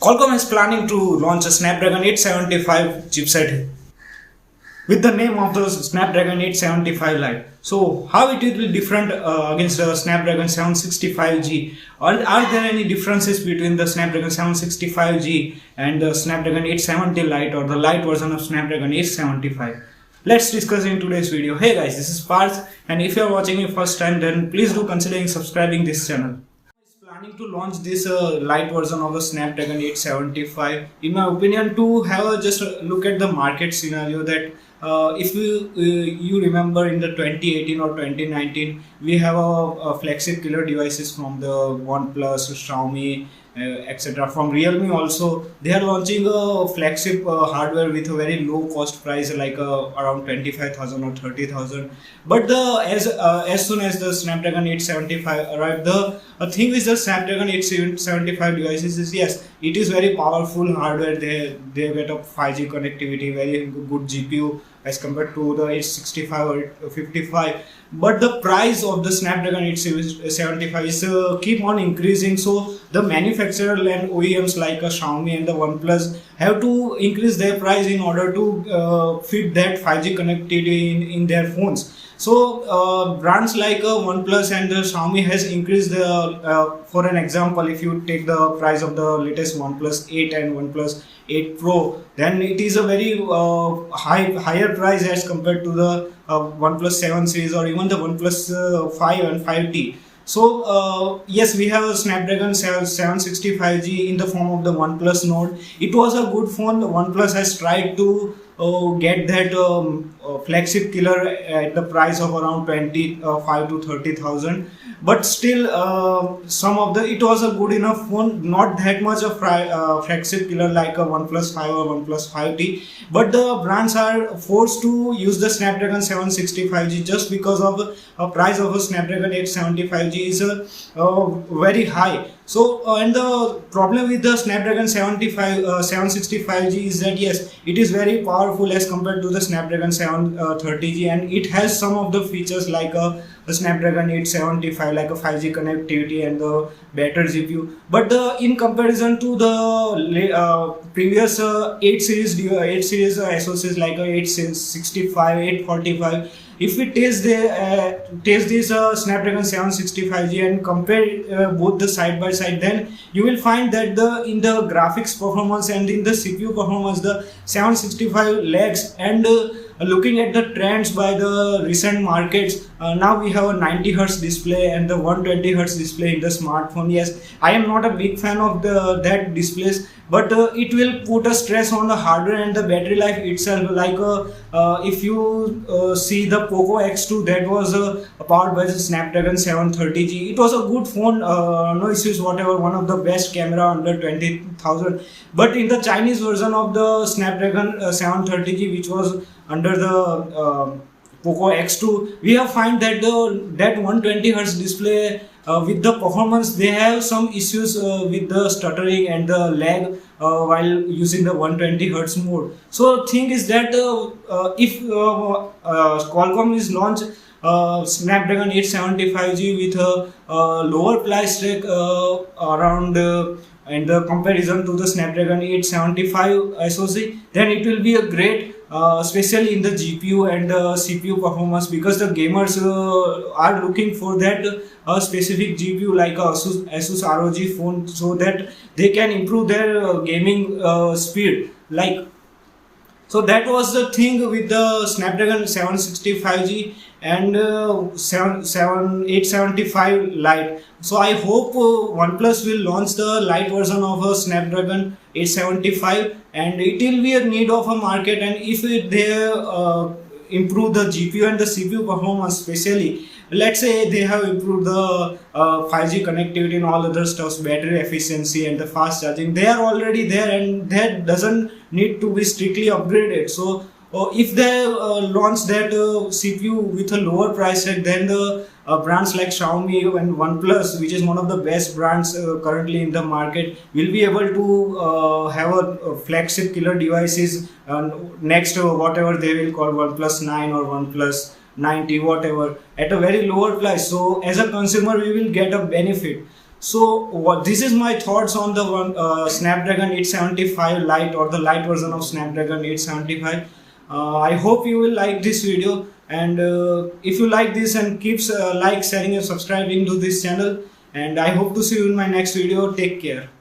Qualcomm is planning to launch a Snapdragon 875 chipset with the name of the Snapdragon 875 Lite. So how it will be different against the Snapdragon 765G? Are there any differences between the Snapdragon 765G and the Snapdragon 870 Lite or the Lite version of Snapdragon 875? Let's discuss in today's video. Hey guys, this is Parth, and if you are watching me first time, then please do consider subscribing this channel. Planning to launch this light version of the Snapdragon 875. In my opinion, to have just a look at the market scenario, that if you remember in the 2018 or 2019, we have a flagship killer devices from the OnePlus, Xiaomi, etc. From Realme also, they are launching a flagship hardware with a very low cost price, like around 25,000 or 30,000. But as soon as the Snapdragon 875 arrived, the thing with the Snapdragon 875 devices is, yes, it is very powerful hardware. They get a 5G connectivity, very good GPU as compared to the 865 or 55. But the price of the Snapdragon 875 is keep on increasing. So the manufacturer and OEMs like Xiaomi and the OnePlus have to increase their price in order to fit that 5G connectivity in their phones. So brands like OnePlus and Xiaomi has increased for an example, if you take the price of the latest OnePlus 8 and OnePlus 8 Pro, then it is a very higher price as compared to the OnePlus 7 series or even the OnePlus 5 and 5T. So yes, we have a Snapdragon 765G in the form of the OnePlus Nord. It was a good phone. OnePlus has tried to get that flagship killer at the price of around 25 to 30,000. But still, it was a good enough phone, not that much of flagship killer like a OnePlus 5 or OnePlus 5T. But the brands are forced to use the Snapdragon 765G just because of the price of a Snapdragon 875G is very high. So and the problem with the Snapdragon 765G is that, yes, it is very powerful as compared to the Snapdragon 730G, and it has some of the features like a Snapdragon 875, like a 5G connectivity and the better GPU. But in comparison to the previous 8 series SoCs like 865, 845, if we test this Snapdragon 765G and compare both the side by side, then you will find that in the graphics performance and in the CPU performance, the 765 lags. And looking at the trends by the recent markets, now we have a 90 Hz display and the 120 Hz display in the smartphone. Yes, I am not a big fan of that displays, but it will put a stress on the hardware and the battery life itself. Like if you see the Poco X2, that was powered by the Snapdragon 730G. It was a good phone, no issues whatever, one of the best camera under 20,000. But in the Chinese version of the Snapdragon 730G, which was under the Poco X2, we have find that that 120 Hz display with the performance, they have some issues with the stuttering and the lag while using the 120 Hz mode. So thing is that if Qualcomm is launch Snapdragon 875G with a lower price tag around and the comparison to the Snapdragon 875 SoC, then it will be a great, especially in the GPU and CPU performance, because the gamers are looking for that specific GPU like Asus ROG phone, so that they can improve their gaming speed. So that was the thing with the Snapdragon 765G and 875 Lite. So I hope OnePlus will launch the Lite version of a Snapdragon 875, and it will be a need of a market. And if they improve the GPU and the CPU performance, especially, let's say they have improved the 5G connectivity and all other stuff, battery efficiency and the fast charging, they are already there, and that doesn't need to be strictly upgraded. So if they launch that CPU with a lower price tag, then the brands like Xiaomi and OnePlus, which is one of the best brands currently in the market, will be able to have a flagship killer devices next whatever they will call OnePlus 9 or OnePlus 90, whatever, at a very lower price. So as a consumer, we will get a benefit. So what this is my thoughts on the one Snapdragon 875 Lite, or the Lite version of Snapdragon 875. I hope you will like this video, and if you like this, and keeps like, sharing and subscribing to this channel, and I hope to see you in my next video. Take care.